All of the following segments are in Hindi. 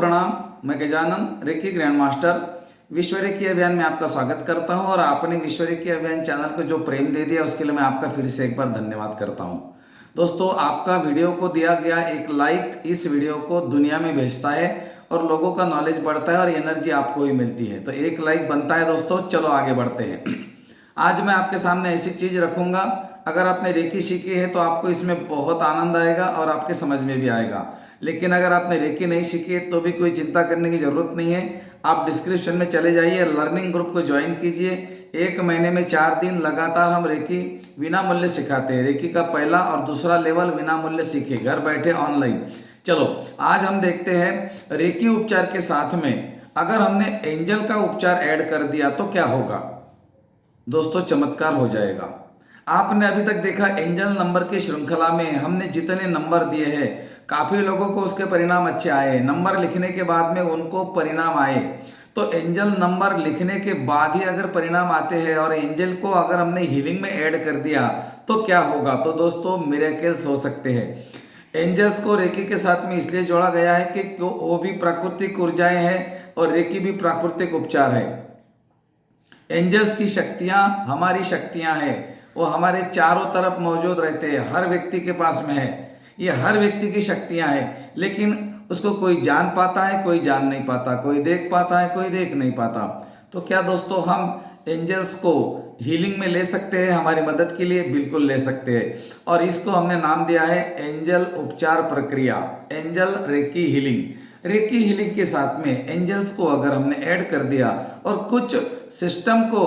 प्रणाम, मैं गजानन रेकी ग्रैंड मास्टर विश्व रेकी अभियान में आपका स्वागत करता हूं और आपने विश्व रेकी अभियान चैनल को जो प्रेम दे दिया उसके लिए मैं आपका फिर से एक बार धन्यवाद करता हूं। दोस्तों, आपका वीडियो को दिया गया एक लाइक इस वीडियो को दुनिया में भेजता है और लोगों का नॉलेज बढ़ता है और एनर्जी आपको ही मिलती है। तो एक लाइक बनता है दोस्तों। चलो आगे बढ़ते हैं। आज मैं आपके सामने ऐसी चीज रखूंगा, अगर आपने रेकी सीखी है तो आपको इसमें बहुत आनंद आएगा और आपके समझ में भी आएगा। लेकिन अगर आपने रेकी नहीं सीखी है तो भी कोई चिंता करने की जरूरत नहीं है। आप डिस्क्रिप्शन में चले जाइए, लर्निंग ग्रुप को ज्वाइन कीजिए। 1 महीने में 4 दिन लगातार हम रेकी बिना मूल्य सिखाते हैं। रेकी का पहला और दूसरा लेवल बिना मूल्य सीखिए घर बैठे ऑनलाइन। चलो आज हम देखते हैं रेकी उपचार के साथ में अगर हमने एंजल का उपचार ऐड कर दिया तो क्या होगा। दोस्तों, चमत्कार हो जाएगा। आपने अभी तक देखा एंजल नंबर की श्रृंखला में हमने जितने नंबर दिए हैं काफी लोगों को उसके परिणाम अच्छे आए। नंबर लिखने के बाद में उनको परिणाम आए। तो एंजल नंबर लिखने के बाद ही अगर परिणाम आते हैं और एंजल को अगर हमने हीलिंग में ऐड कर दिया तो क्या होगा। तो दोस्तों, मिरेकल्स हो सकते हैं। एंजल्स को रेकी के साथ में इसलिए जोड़ा गया है कि वो भी प्राकृतिक ऊर्जाएं हैं और रेकी भी प्राकृतिक उपचार है। एंजल्स की शक्तियां हमारी शक्तियां हैं, वो हमारे चारों तरफ मौजूद रहते हैं, हर व्यक्ति के पास में है। ये हर व्यक्ति की शक्तियां हैं, लेकिन उसको कोई जान पाता है, कोई जान नहीं पाता, कोई देख पाता है, कोई देख नहीं पाता। तो क्या दोस्तों हम एंजल्स को हीलिंग में ले सकते हैं हमारी मदद के लिए? बिल्कुल ले सकते हैं। और इसको हमने नाम दिया है एंजल उपचार प्रक्रिया, angel recce healing. Recce healing के साथ में एंजल्स को अगर हमने ऐड कर दिया और कुछ सिस्टम को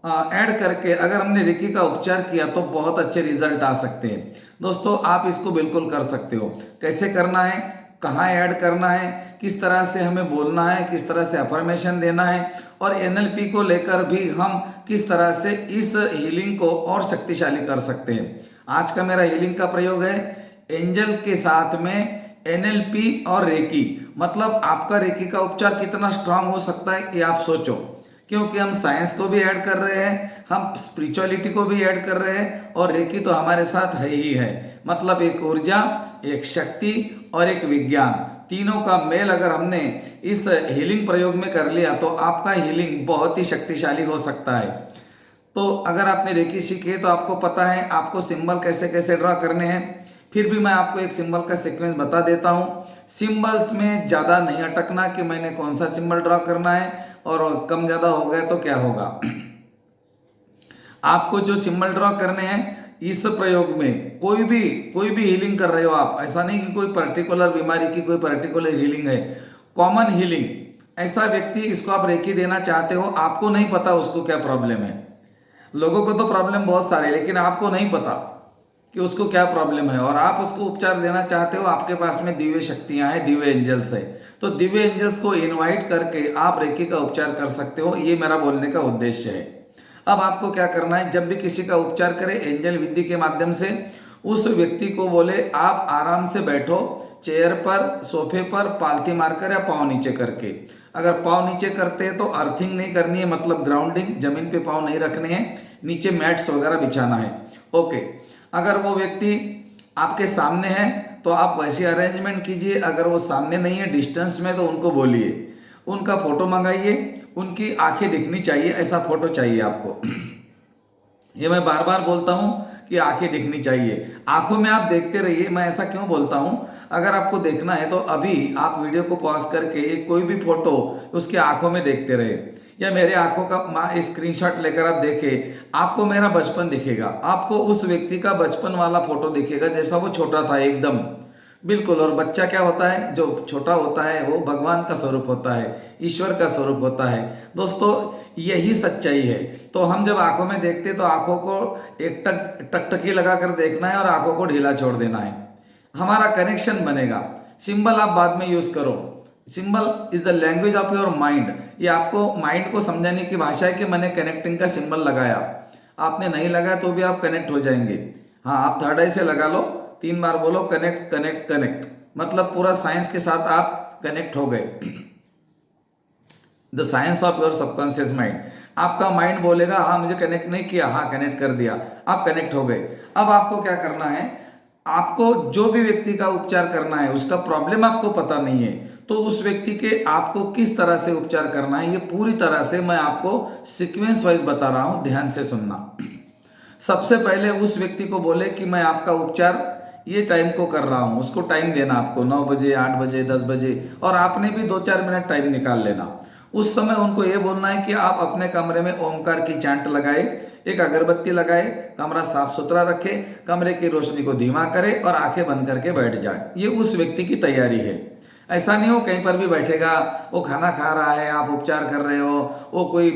ऐड करके अगर हमने रेकी का उपचार किया तो बहुत अच्छे रिजल्ट आ सकते हैं। दोस्तों, आप इसको बिल्कुल कर सकते हो। कैसे करना है, कहाँ ऐड करना है, किस तरह से हमें बोलना है, किस तरह से अफर्मेशन देना है और एनएलपी को लेकर भी हम किस तरह से इस हीलिंग को और शक्तिशाली कर सकते हैं। आज का मेरा हीलिंग का प्रयोग है एंजल के साथ में एनएलपी और रेकी। मतलब आपका रेकी का उपचार कितना स्ट्रांग हो सकता है ये आप सोचो, क्योंकि हम साइंस को भी ऐड कर रहे हैं, हम स्पिरिचुअलिटी को भी ऐड कर रहे हैं और रेकी तो हमारे साथ है ही है। मतलब एक ऊर्जा, एक शक्ति और एक विज्ञान, तीनों का मेल अगर हमने इस हीलिंग प्रयोग में कर लिया तो आपका हीलिंग बहुत ही शक्तिशाली हो सकता है। तो अगर आपने रेकी सीखी है तो आपको पता है आपको सिंबल कैसे कैसे ड्रा करने हैं। फिर भी मैं आपको एक सिंबल का सीक्वेंस बता देता हूँ। सिंबल्स में ज़्यादा नहीं अटकना कि मैंने कौन सा सिंबल ड्रा करना है और कम ज़्यादा हो गया तो क्या होगा। आपको जो सिंबल ड्रॉ करने हैं इस प्रयोग में कोई भी हीलिंग कर रहे हो आप, ऐसा नहीं कि कोई पर्टिकुलर बीमारी की कोई पर्टिकुलर हीलिंग है, कॉमन हीलिंग। ऐसा व्यक्ति इसको आप रेकी देना चाहते हो, आपको नहीं पता उसको क्या प्रॉब्लम है। लोगों को तो प्रॉब्लम बहुत सारे, लेकिन आपको नहीं पता कि उसको क्या प्रॉब्लम है और आप उसको उपचार देना चाहते हो। आपके पास में दिव्य शक्तियां हैं, दिव्य एंजल्स है, तो दिव्य एंजल्स को इनवाइट करके आप रेकी का उपचार कर सकते हो। ये मेरा बोलने का उद्देश्य है। अब आपको क्या करना है, जब भी किसी का उपचार करें एंजल विधि के माध्यम से उस व्यक्ति को बोले आप आराम से बैठो, चेयर पर, सोफे पर पालथी मारकर या पाँव नीचे करके। अगर पाँव नीचे करते हैं तो अर्थिंग नहीं करनी है, मतलब ग्राउंडिंग, जमीन पे पाँव नहीं रखने हैं, नीचे मैट्स वगैरह बिछाना है। ओके, अगर वो व्यक्ति आपके सामने है तो आप वैसी अरेंजमेंट कीजिए। अगर वो सामने नहीं है, डिस्टेंस में, तो उनको बोलिए, उनका फोटो मंगाइए, उनकी आंखें दिखनी चाहिए, ऐसा फोटो चाहिए आपको। ये मैं बार बार बोलता हूं कि आंखें दिखनी चाहिए। आंखों में आप देखते रहिए। मैं ऐसा क्यों बोलता हूं, अगर आपको देखना है तो अभी आप वीडियो को पॉज करके एक कोई भी फोटो उसके आंखों में देखते रहे, या मेरे आंखों का स्क्रीनशॉट लेकर आप देखें, आपको मेरा बचपन दिखेगा, आपको उस व्यक्ति का बचपन वाला फोटो दिखेगा जैसा वो छोटा था एकदम बिल्कुल। और बच्चा क्या होता है, जो छोटा होता है वो भगवान का स्वरूप होता है, ईश्वर का स्वरूप होता है। दोस्तों, यही सच्चाई है। तो हम जब आंखों में देखते तो आंखों को एक टकटकी लगाकर देखना है और आंखों को ढीला छोड़ देना है, हमारा कनेक्शन बनेगा। सिंबल आप बाद में यूज करो। Symbol is the language of your mind. ये आपको माइंड को समझाने की भाषा है कि मैंने कनेक्टिंग का सिंबल लगाया। आपने नहीं लगाया तो भी आप कनेक्ट हो जाएंगे। हाँ, आप थर्ड आई से लगा लो, 3 बार बोलो कनेक्ट कनेक्ट कनेक्ट, मतलब पूरा साइंस के साथ आप कनेक्ट हो गए। The science of your subconscious mind. आपका माइंड बोलेगा हाँ मुझे कनेक्ट नहीं किया, हाँ कनेक्ट कर दिया, आप कनेक्ट हो गए। अब आपको क्या करना है, आपको जो भी व्यक्ति का उपचार करना है उसका प्रॉब्लम आपको पता नहीं है तो उस व्यक्ति के आपको किस तरह से उपचार करना है, ये पूरी तरह से मैं आपको सीक्वेंस वाइज बता रहा हूं, ध्यान से सुनना। सबसे पहले उस व्यक्ति को बोले कि मैं आपका उपचार ये टाइम को कर रहा हूं, उसको टाइम देना आपको 9 बजे, 8 बजे, 10 बजे, और आपने भी 2-4 मिनट टाइम निकाल लेना। उस समय उनको ये बोलना है कि आप अपने कमरे में ओमकार की चांट लगाए, एक अगरबत्ती लगाए, कमरा साफ सुथरा रखे, कमरे की रोशनी को धीमा करे और आंखें बंद करके बैठ जाए। ये उस व्यक्ति की तैयारी है। ऐसा नहीं हो कहीं पर भी बैठेगा, वो खाना खा रहा है, आप उपचार कर रहे हो, वो कोई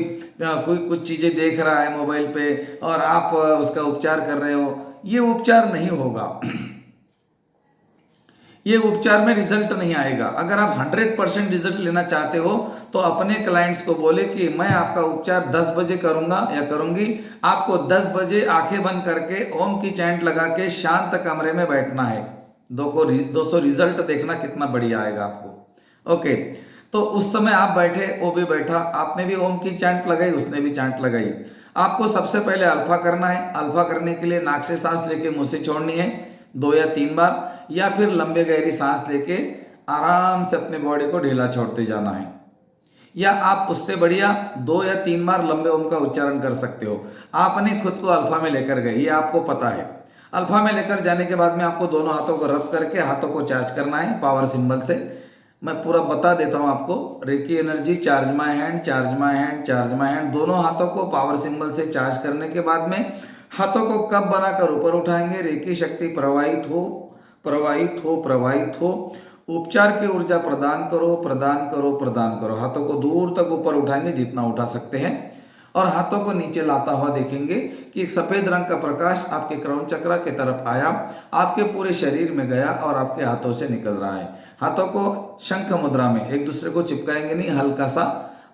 कुछ चीजें देख रहा है मोबाइल पे और आप उसका उपचार कर रहे हो, ये उपचार नहीं होगा। ये उपचार में रिजल्ट नहीं आएगा। अगर आप 100% रिजल्ट लेना चाहते हो तो अपने क्लाइंट्स को बोले कि मैं आपका उपचार 10 बजे करूंगा या करूंगी, आपको 10 बजे आंखें बंद करके ओम की चैंट लगा के शांत कमरे में बैठना है। दोस्तों रिजल्ट देखना कितना बढ़िया आएगा आपको। ओके, तो उस समय आप बैठे, वो भी बैठा, आपने भी ओम की चैंट लगाई, उसने भी चैंट लगाई। आपको सबसे पहले अल्फा करना है। अल्फा करने के लिए नाक से सांस लेके मुंह से छोड़नी है 2 या 3 बार, या फिर लंबे गहरी सांस लेके आराम से अपने बॉडी को ढीला छोड़ते जाना है। या आप उससे बढ़िया 2 या 3 बार लंबे ओम का उच्चारण कर सकते हो। आपने खुद को अल्फा में लेकर गए, ये आपको पता है। अल्फा में लेकर जाने के बाद में आपको दोनों हाथों को रब करके हाथों को चार्ज करना है पावर सिंबल से। मैं पूरा बता देता हूं आपको। Reiki energy, charge my hand, charge my hand, charge my hand, दोनों हाथों को पावर सिंबल से चार्ज करने के बाद में हाथों को कप बनाकर ऊपर उठाएंगे। रेकी शक्ति प्रवाहित हो, प्रवाहित हो, प्रवाहित हो। उपचार की ऊर्जा प्रदान करो, प्रदान करो, प्रदान करो। हाथों को दूर तक ऊपर उठाएंगे जितना उठा सकते हैं, और हाथों को नीचे लाता हुआ देखेंगे कि एक सफेद रंग का प्रकाश आपके क्राउन चक्र की तरफ आया, आपके पूरे शरीर में गया और आपके हाथों से निकल रहा है। हाथों को शंख मुद्रा में, एक दूसरे को चिपकाएंगे नहीं, हल्का सा,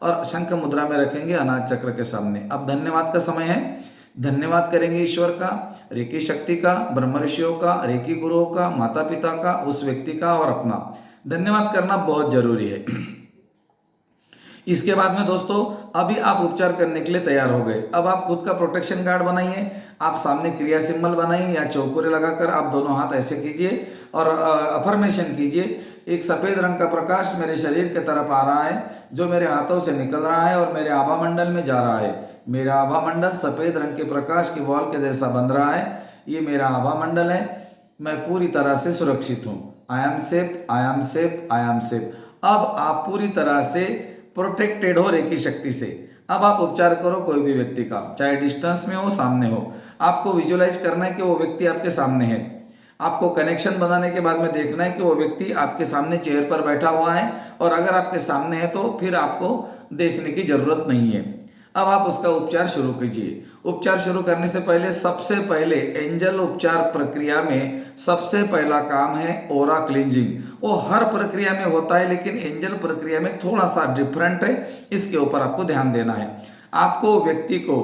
और शंख मुद्रा में रखेंगे अनाज चक्र के सामने। अब धन्यवाद का समय है। धन्यवाद करेंगे ईश्वर का, रेकी शक्ति का, ब्रह्म ऋषियों का, रेकी गुरुओं का, माता पिता का, उस व्यक्ति का और अपना। धन्यवाद करना बहुत जरूरी है। इसके बाद में दोस्तों अभी आप उपचार करने के लिए तैयार हो गए। अब आप खुद का प्रोटेक्शन गार्ड बनाइए, आप सामने क्रिया सिंबल बनाइए या चौकुरे लगाकर आप दोनों हाथ ऐसे कीजिए और अफर्मेशन कीजिए। एक सफेद रंग का प्रकाश मेरे शरीर की तरफ आ रहा है, जो मेरे हाथों से निकल रहा है और मेरे आभा मंडल में जा रहा है। मेरा आभा मंडल सफेद रंग के प्रकाश की वॉल के जैसा बन रहा है। ये मेरा आभा मंडल है, मैं पूरी तरह से सुरक्षित हूँ। I am safe, I am safe, I am safe. अब आप पूरी तरह से प्रोटेक्टेड हो रेकी शक्ति से। अब आप उपचार करो कोई भी व्यक्ति का, चाहे डिस्टेंस में हो, सामने हो। आपको विजुअलाइज करना है कि वो व्यक्ति आपके सामने है। आपको कनेक्शन बनाने के बाद में देखना है कि वो व्यक्ति आपके सामने चेयर पर बैठा हुआ है, और अगर आपके सामने है तो फिर आपको देखने की जरूरत नहीं है। अब आप उसका उपचार शुरू कीजिए। उपचार शुरू करने से पहले सबसे पहले एंजल उपचार प्रक्रिया में सबसे पहला काम है ओरा क्लींजिंग। वो हर प्रक्रिया में होता है, लेकिन एंजल प्रक्रिया में थोड़ा सा डिफरेंट है, इसके ऊपर आपको ध्यान देना है। आपको व्यक्ति को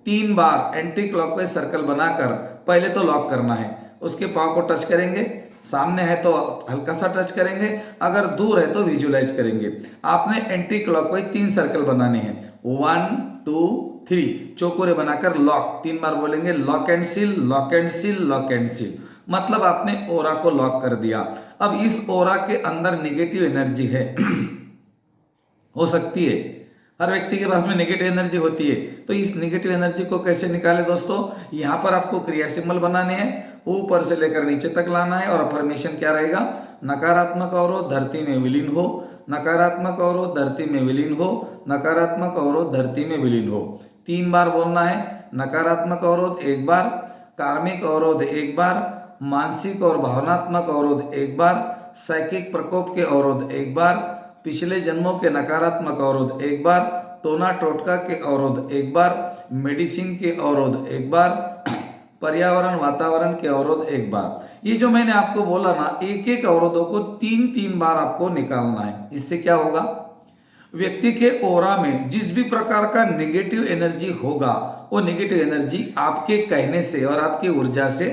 3 बार एंटी क्लॉकवाइज सर्कल बनाकर पहले तो लॉक करना है। उसके पाँव को टच करेंगे, सामने है तो हल्का सा टच करेंगे, अगर दूर है तो विजुअलाइज करेंगे। आपने एंटी क्लॉकवाइज 3 सर्कल बनाने हैं, 1 2 3, चौकोरे बनाकर लॉक 3 बार बोलेंगे, lock and seal, lock and seal, lock and seal. मतलब आपने ओरा को लॉक कर दिया। अब इस ओरा के अंदर नेगेटिव एनर्जी है, हो सकती है हर व्यक्ति के पास में नेगेटिव एनर्जी होती है, तो इस नेगेटिव एनर्जी को कैसे निकाले दोस्तों? यहाँ पर आपको क्रिया सिंबल बनाने हैं, ऊपर से लेकर नीचे तक लाना है, और अफर्मेशन क्या रहेगा? नकारात्मक अवरोध धरती में विलीन हो, नकारात्मक अवरोध धरती में विलीन हो, नकारात्मक अवरोध धरती में विलीन हो। 3 बार बोलना है। नकारात्मक अवरोध 1 बार, कार्मिक अवरोध 1 बार, मानसिक और भावनात्मक अवरोध 1 बार, साइकिक प्रकोप के अवरोध 1 बार, पिछले जन्मों के नकारात्मक अवरोध 1 बार, टोना टोटका के अवरोध 1 बार, मेडिसिन के अवरोध 1 बार, पर्यावरण वातावरण के अवरोध 1 बार। ये जो मैंने आपको बोला ना, एक एक अवरोधों को 3-3 बार आपको निकालना है। इससे क्या होगा? व्यक्ति के ओरा में जिस भी प्रकार का नेगेटिव एनर्जी होगा, वो नेगेटिव एनर्जी आपके कहने से और आपकी ऊर्जा से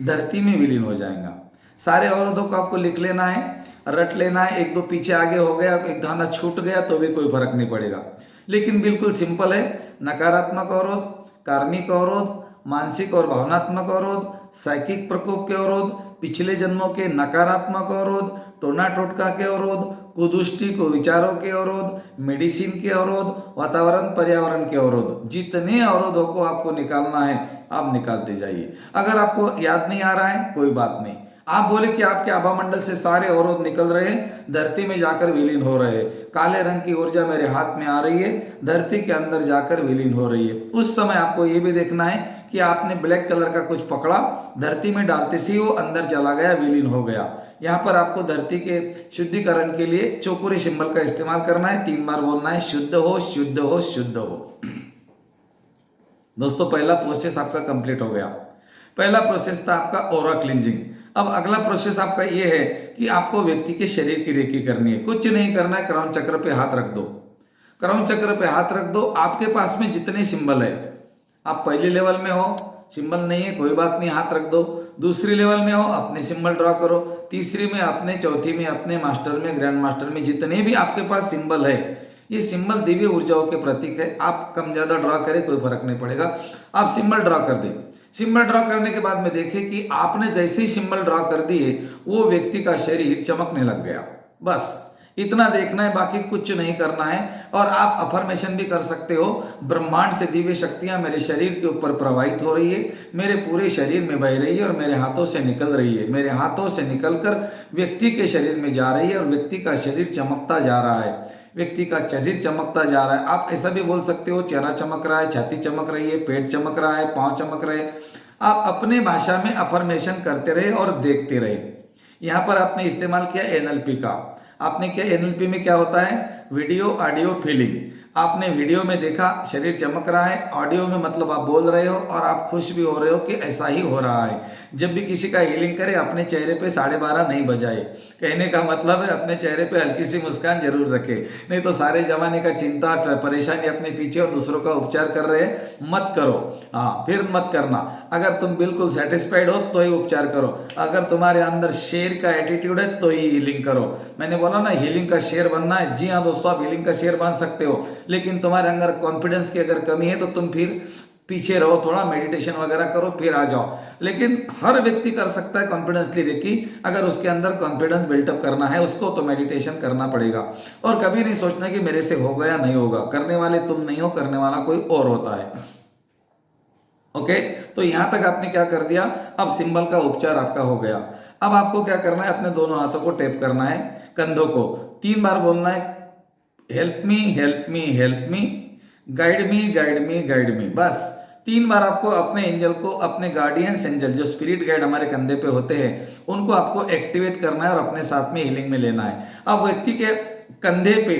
धरती में विलीन हो जाएगा। सारे अवरोधों को आपको लिख लेना है, रट लेना है। 1-2 पीछे आगे हो गया, एक दाना छूट गया तो भी कोई फर्क नहीं पड़ेगा, लेकिन बिल्कुल सिंपल है। नकारात्मक अवरोध, कार्मिक अवरोध, मानसिक और भावनात्मक अवरोध, साइकिक प्रकोप के अवरोध, पिछले जन्मों के नकारात्मक अवरोध, टोना टोटका के अवरोध, कुदृष्टि कुविचारों के अवरोध, मेडिसिन के अवरोध, वातावरण पर्यावरण के अवरोध, जितने अवरोधों को आपको निकालना है आप निकालते जाइए। अगर आपको याद नहीं आ रहा है कोई बात नहीं, आप बोले कि आपके आभा मंडल से सारे अवरोध निकल रहे हैं, धरती में जाकर विलीन हो रहे हैं, काले रंग की ऊर्जा मेरे हाथ में आ रही है, धरती के अंदर जाकर विलीन हो रही है। उस समय आपको ये भी देखना है कि आपने ब्लैक कलर का कुछ पकड़ा, धरती में डालते से ही वो अंदर चला गया, विलीन हो गया। यहाँ पर आपको धरती के शुद्धिकरण के लिए चौकोरे सिंबल का इस्तेमाल करना है, 3 बार बोलना है, शुद्ध हो शुद्ध हो शुद्ध हो। दोस्तों पहला प्रोसेस आपका कंप्लीट हो गया। पहला प्रोसेस था आपका ऑरा क्लींजिंग। अब अगला प्रोसेस आपका ये है कि आपको व्यक्ति के शरीर की रेकी करनी है। कुछ नहीं करना है, क्राउन चक्र पे हाथ रख दो, क्राउन चक्र पे हाथ रख दो। आपके पास में जितने सिंबल है, आप पहले लेवल में हो, सिंबल नहीं है कोई बात नहीं, हाथ रख दो। दूसरी लेवल में हो, अपने सिंबल ड्रॉ करो। तीसरी में अपने, चौथी में अपने, मास्टर में, ग्रैंड मास्टर में, जितने भी आपके पास सिंबल है, ये सिंबल दिव्य ऊर्जाओं के प्रतीक है। आप कम ज्यादा ड्रॉ करें कोई फर्क नहीं पड़ेगा, आप सिंबल ड्रॉ कर दें। सिंबल ड्रॉ करने के बाद में देखें कि आपने जैसे ही सिंबल ड्रॉ कर दिए वो व्यक्ति का शरीर चमकने लग गया। बस इतना देखना है, बाकी कुछ नहीं करना है। और आप अफर्मेशन भी कर सकते हो, ब्रह्मांड से दिव्य शक्तियां मेरे शरीर के ऊपर प्रवाहित हो रही है, मेरे पूरे शरीर में बह रही है और मेरे हाथों से निकल रही है, मेरे हाथों से निकलकर व्यक्ति के शरीर में जा रही है और व्यक्ति का शरीर चमकता जा रहा है, व्यक्ति का शरीर चमकता जा रहा है। आप ऐसा भी बोल सकते हो, चेहरा चमक रहा है, छाती चमक रही है, पेट चमक रहा है, पांव चमक रहे। आप अपने भाषा में अफर्मेशन करते रहे और देखते रहे। यहाँ पर आपने इस्तेमाल किया एनएलपी का। आपने क्या, एनएलपी में क्या होता है, वीडियो ऑडियो फीलिंग। आपने वीडियो में देखा शरीर चमक रहा है, ऑडियो में मतलब आप बोल रहे हो और आप खुश भी हो रहे हो कि ऐसा ही हो रहा है। जब भी किसी का हीलिंग करे अपने चेहरे पे 12:30 नहीं बजाए, कहने का मतलब है अपने चेहरे पे हल्की सी मुस्कान जरूर रखे, नहीं तो सारे जमाने का चिंता परेशानी अपने पीछे और दूसरों का उपचार कर रहे मत करो। हाँ, फिर मत करना। अगर तुम बिल्कुल सेटिस्फाइड हो तो ही उपचार करो, अगर तुम्हारे अंदर शेर का एटीट्यूड है तो ही हीलिंग करो। मैंने बोला ना हीलिंग का शेर बनना है, जी हाँ दोस्तों, आप हीलिंग का शेर बन सकते हो, लेकिन तुम्हारे अंदर कॉन्फिडेंस की अगर कमी है तो तुम फिर पीछे रहो, थोड़ा मेडिटेशन वगैरह करो फिर आ जाओ। लेकिन हर व्यक्ति कर सकता है कॉन्फिडेंसली रेकी, अगर उसके अंदर कॉन्फिडेंस बिल्टअप करना है उसको तो मेडिटेशन करना पड़ेगा। और कभी नहीं सोचना कि मेरे से हो गया, नहीं होगा। करने वाले तुम नहीं हो, करने वाला कोई और होता है। ओके, तो यहां तक आपने क्या कर दिया, अब सिंबल का उपचार आपका हो गया। अब आपको क्या करना है, अपने दोनों हाथों को टैप करना है, कंधों को 3 बार बोलना है, help me help me help me, guide me guide me guide me. बस 3 बार आपको अपने एंजल को, अपने गार्डियंस एंजल जो स्पिरिट गाइड हमारे कंधे पे होते हैं, उनको आपको एक्टिवेट करना है और अपने साथ में हीलिंग में लेना है। अब व्यक्ति के कंधे पे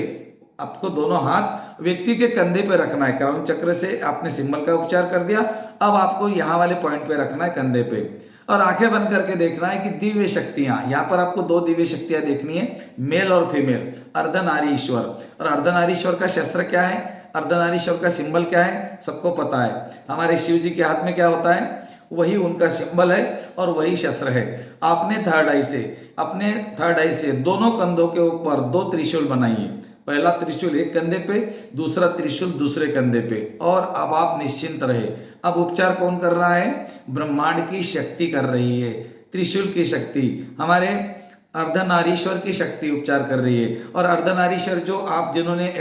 आपको दोनों हाथ व्यक्ति के कंधे पे रखना है। क्राउन चक्र से आपने सिंबल का उपचार कर दिया, अब आपको यहाँ वाले पॉइंट पे रखना है कंधे पे, और आंखें बंद करके देखना है कि दिव्य शक्तियां, यहाँ पर आपको 2 दिव्य शक्तियां देखनी है, मेल और फीमेल, अर्धनारीश्वर। और अर्धनारीश्वर का शस्त्र क्या है, अर्धनारीश्वर का सिंबल क्या है, सबको पता है। हमारे शिव जी के हाथ में क्या होता है, वही उनका सिंबल है और वही शस्त्र है। आपने थर्ड आई से, अपने थर्ड आई से दोनों कंधों के ऊपर 2 त्रिशूल बनाइए। पहला त्रिशूल एक कंधे पे, दूसरा त्रिशूल दूसरे कंधे पे, और अब आप निश्चिंत रहे। अब उपचार कौन कर रहा है, ब्रह्मांड की शक्ति कर रही है, त्रिशूल की शक्ति, हमारे अर्धनारीश्वर की शक्ति उपचार कर रही है। और अर्धनारीश्वर जो आप जिन्होंने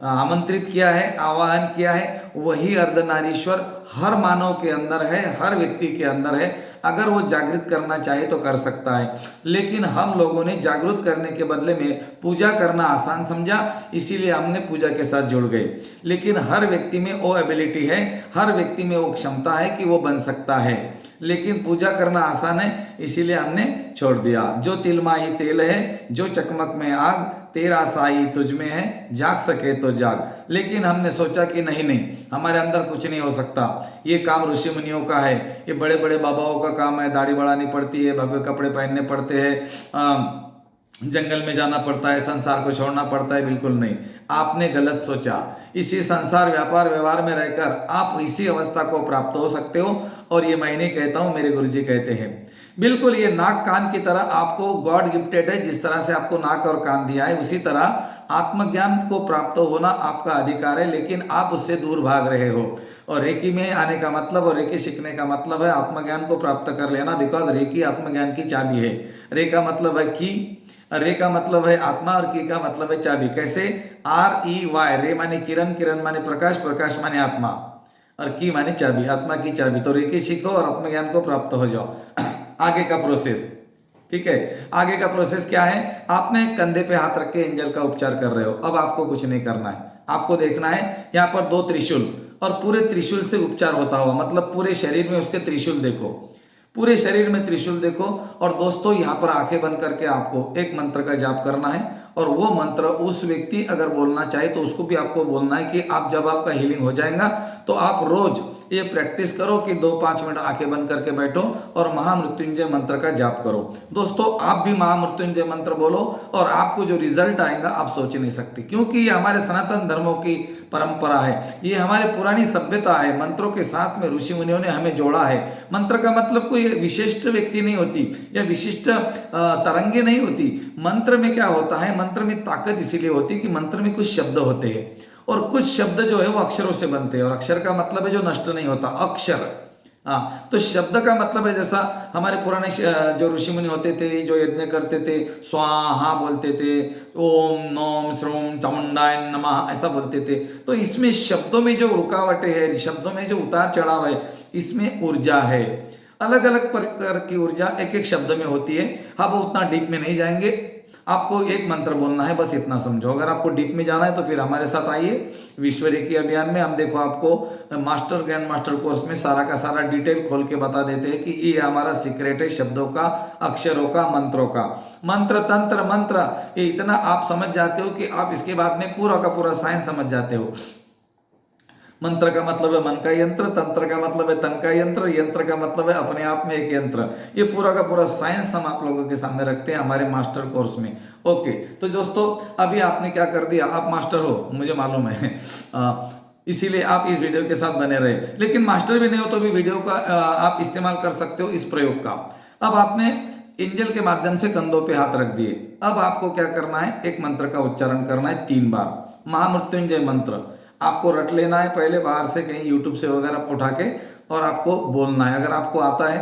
आमंत्रित किया है, आवाहन किया है, वही अर्धनारीश्वर हर मानव के अंदर है, हर व्यक्ति के अंदर है। अगर वो जागृत करना चाहे तो कर सकता है, लेकिन हम लोगों ने जागृत करने के बदले में पूजा करना आसान समझा, इसीलिए हमने पूजा के साथ जुड़ गए। लेकिन हर व्यक्ति में वो एबिलिटी है, हर व्यक्ति में वो क्षमता है कि वो बन सकता है, लेकिन पूजा करना आसान है, इसीलिए हमने छोड़ दिया। जो तिलमाही तेल है, जो चकमक में आग, तेरा साई तुझ में है, जाग सके तो जाग। लेकिन हमने सोचा कि नहीं नहीं, हमारे अंदर कुछ नहीं हो सकता, ये काम ऋषि मुनियों का है, ये बड़े बड़े बाबाओं का काम है, दाढ़ी बढ़ानी पड़ती है, भव्य कपड़े पहनने पड़ते हैं, जंगल में जाना पड़ता है, संसार को छोड़ना पड़ता है। बिल्कुल नहीं, आपने गलत सोचा। इसी संसार व्यापार व्यवहार में रहकर आप इसी अवस्था को प्राप्त हो सकते हो, और ये मैं नहीं कहता हूं, मेरे गुरुजी कहते हैं। बिल्कुल ये नाक कान की तरह आपको गॉड गिफ्टेड है, जिस तरह से आपको नाक और कान दिया है, उसी तरह आत्मज्ञान को प्राप्त होना आपका अधिकार है, लेकिन आप उससे दूर भाग रहे हो। और रेकी में आने का मतलब और रेकी सीखने का मतलब है आत्मज्ञान को प्राप्त कर लेना, बिकॉज रेकी आत्मज्ञान की चाबी है। रे का मतलब है की, रे का मतलब है आत्मा और की का मतलब है चाबी। कैसे? REY, रे माने किरण, किरण माने प्रकाश, प्रकाश माने आत्मा, और की माने चाबी, आत्मा की चाबी। तो रेकी सीखो और आत्मज्ञान को प्राप्त हो जाओ। आगे का प्रोसेस, ठीक है। आगे का प्रोसेस क्या है? आपने कंधे पे हाथ रख के एंजल का उपचार कर रहे हो। अब आपको कुछ नहीं करना है, आपको देखना है यहाँ पर 2 त्रिशूल, और पूरे त्रिशूल से उपचार होता हुआ, मतलब पूरे शरीर में उसके त्रिशूल देखो, पूरे शरीर में त्रिशूल देखो। और दोस्तों यहाँ पर आंखें बंद करके आपको एक मंत्र का जाप करना है, और वो मंत्र उस व्यक्ति अगर बोलना चाहे तो उसको भी आपको बोलना है कि आप जब आपका हीलिंग हो जाएगा तो आप रोज ये प्रैक्टिस करो कि 2-5 मिनट आंखें बंद करके बैठो और महामृत्युंजय मंत्र का जाप करो। दोस्तों आप भी महामृत्युंजय मंत्र बोलो और आपको जो रिजल्ट आएगा आप सोच नहीं सकते, क्योंकि ये हमारे सनातन धर्मों की परंपरा है, ये हमारी पुरानी सभ्यता है। मंत्रों के साथ में ऋषि मुनियों ने हमें जोड़ा है। मंत्र का मतलब कोई विशिष्ट व्यक्ति नहीं होती या विशिष्ट तरंगे नहीं होती। मंत्र में क्या होता है? मंत्र में ताकत इसीलिए होती है कि मंत्र में कुछ शब्द होते हैं, और कुछ शब्द जो है वो अक्षरों से बनते हैं, और अक्षर का मतलब है जो नष्ट नहीं होता, अक्षर। हाँ, तो शब्द का मतलब है जैसा हमारे पुराने जो ऋषि मुनि होते थे, जो यज्ञ करते थे, स्वाहा बोलते थे, ओम नोम श्रोम चामुंडाय नमः ऐसा बोलते थे। तो इसमें शब्दों में जो रुकावटें है, शब्दों में जो उतार चढ़ाव है, इसमें ऊर्जा है। अलग अलग प्रकार की ऊर्जा एक एक शब्द में होती है। अब उतना डीप में नहीं जाएंगे, आपको एक मंत्र बोलना है, बस इतना समझो। अगर आपको डीप में जाना है तो फिर हमारे साथ आइए विश्व रेकी अभियान में। हम देखो आपको मास्टर ग्रैंड मास्टर कोर्स में सारा का सारा डिटेल खोल के बता देते हैं कि ये हमारा सीक्रेट है शब्दों का, अक्षरों का, मंत्रों का। मंत्र तंत्र मंत्र ये इतना आप समझ जाते हो कि आप इसके बाद में पूरा का पूरा साइंस समझ जाते हो। मंत्र का मतलब है मन का यंत्र, तंत्र का मतलब है तन का यंत्र, यंत्र का मतलब है अपने आप में एक यंत्र। ये पूरा का पूरा साइंस हम आप लोगों के सामने रखते हैं हमारे मास्टर कोर्स में। ओके, तो दोस्तों अभी आपने क्या कर दिया, आप मास्टर हो मुझे मालूम है, इसीलिए आप इस वीडियो के साथ बने रहे। लेकिन मास्टर भी नहीं हो तो भी वीडियो का आप इस्तेमाल कर सकते हो इस प्रयोग का। अब आपने एंजल के माध्यम से कंधों पे हाथ रख दिए। अब आपको क्या करना है? एक मंत्र का उच्चारण करना है 3 बार, महामृत्युंजय मंत्र। आपको रट लेना है पहले बाहर से कहीं यूट्यूब से वगैरह उठा के, और आपको बोलना है। अगर आपको आता है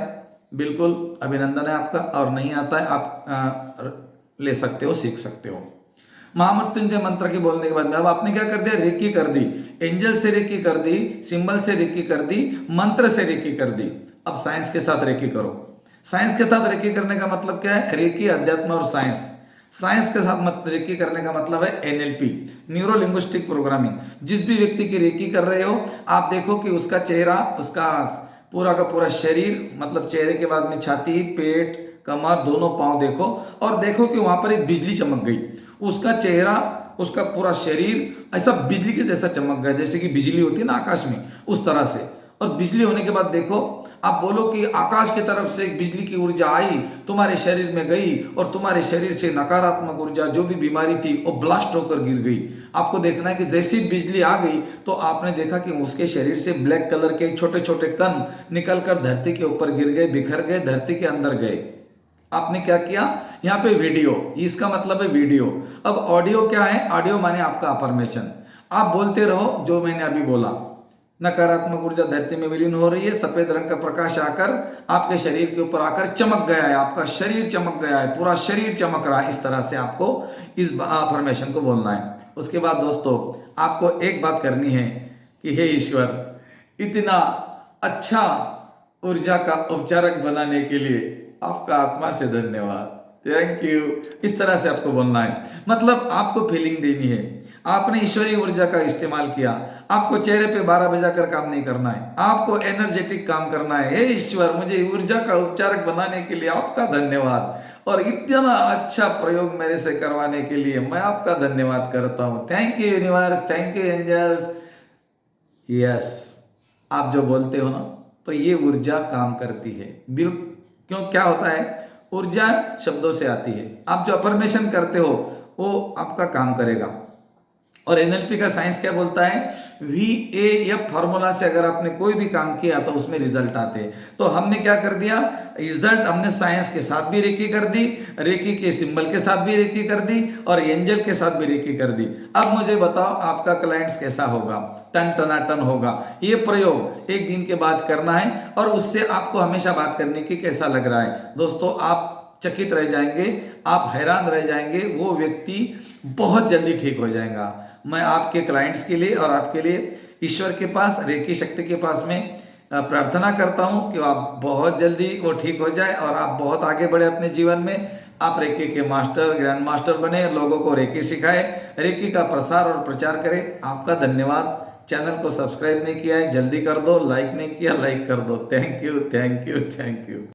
बिल्कुल अभिनंदन है आपका, और नहीं आता है आप ले सकते हो, सीख सकते हो। महामृत्युंजय मंत्र के बोलने के बाद अब आपने क्या कर दिया? रेकी कर दी, एंजल से रेकी कर दी, सिंबल से रेकी कर दी, मंत्र से रेकी कर दी। अब साइंस के साथ रेकी करो। साइंस के साथ रेकी करने का मतलब क्या है? रेकी अध्यात्म और साइंस। साइंस के साथ रेकी करने का मतलब है NLP, न्यूरो लिंग्विस्टिक प्रोग्रामिंग। जिस भी व्यक्ति की रेकी कर रहे हो आप देखो कि उसका चेहरा, उसका पूरा का पूरा शरीर, मतलब चेहरे के बाद में छाती, पेट, कमर, दोनों पांव देखो, और देखो कि वहां पर एक बिजली चमक गई। उसका चेहरा, उसका पूरा शरीर ऐसा बिजली के जैसा चमक गया, जैसे कि बिजली होती है ना आकाश में, उस तरह से। और बिजली होने के बाद देखो, आप बोलो कि आकाश की तरफ से एक बिजली की ऊर्जा आई, तुम्हारे शरीर में गई, और तुम्हारे शरीर से नकारात्मक ऊर्जा, जो भी बीमारी थी, वो ब्लास्ट होकर गिर गई। आपको देखना है कि जैसी बिजली आ गई तो आपने देखा कि उसके शरीर से ब्लैक कलर के छोटे छोटे कण निकलकर धरती के ऊपर गिर गए, बिखर गए, धरती के अंदर गए। आपने क्या किया? यहाँ पे वीडियो, इसका मतलब है वीडियो। अब ऑडियो क्या है? ऑडियो माने आपका अफर्मेशन। आप बोलते रहो जो मैंने अभी बोला। नकारात्मक ऊर्जा धरती में विलीन हो रही है, सफेद रंग का प्रकाश आकर आपके शरीर के ऊपर आकर चमक गया है, आपका शरीर चमक गया है, पूरा शरीर चमक रहा है। इस तरह से आपको इस अफर्मेशन को बोलना है। उसके बाद दोस्तों आपको एक बात करनी है कि हे ईश्वर, इतना अच्छा ऊर्जा का उपचारक बनाने के लिए आपका आत्मा से धन्यवाद, थैंक यू। इस तरह से आपको बोलना है, मतलब आपको फीलिंग देनी है। आपने ईश्वरीय ऊर्जा का इस्तेमाल किया। आपको चेहरे पे 12 बजाकर काम नहीं करना है, आपको एनर्जेटिक काम करना है। हे ईश्वर, मुझे ऊर्जा का उपचारक बनाने के लिए आपका धन्यवाद, और इतना अच्छा प्रयोग मेरे से करवाने के लिए मैं आपका धन्यवाद करता हूं। Thank you universe, thank you angels. Yes, आप जो बोलते हो ना, तो ये ऊर्जा काम करती है। बिल्कुल, क्यों, क्या होता है? ऊर्जा शब्दों से आती है। आप जो अफर्मेशन करते हो वो आपका काम करेगा। और NLP का साइंस क्या बोलता है? VAF फॉर्मूला से अगर आपने कोई भी काम किया तो उसमें रिजल्ट आते हैं। तो हमने क्या कर दिया? रिजल्ट हमने साइंस के साथ भी रेकी कर दी, रेकी के सिंबल के साथ भी रेकी कर दी, और एंजल के साथ भी रेकी कर दी। अब मुझे बताओ आपका क्लाइंट्स कैसा होगा? टन टनाटन होगा। ये प्रयोग एक दिन के बाद करना है, और उससे आपको हमेशा बात करने की कैसा लग रहा है। दोस्तों आप चकित रह जाएंगे, आप हैरान रह जाएंगे, वो व्यक्ति बहुत जल्दी ठीक हो जाएगा। मैं आपके क्लाइंट्स के लिए और आपके लिए ईश्वर के पास, रेकी शक्ति के पास में प्रार्थना करता हूँ कि आप बहुत जल्दी वो ठीक हो जाए और आप बहुत आगे बढ़े अपने जीवन में। आप रेकी के मास्टर, ग्रैंड मास्टर बने, लोगों को रेकी सिखाए, रेकी का प्रसार और प्रचार करें। आपका धन्यवाद। चैनल को सब्सक्राइब नहीं किया है, जल्दी कर दो। लाइक नहीं किया, लाइक कर दो। Thank you, thank you, thank you.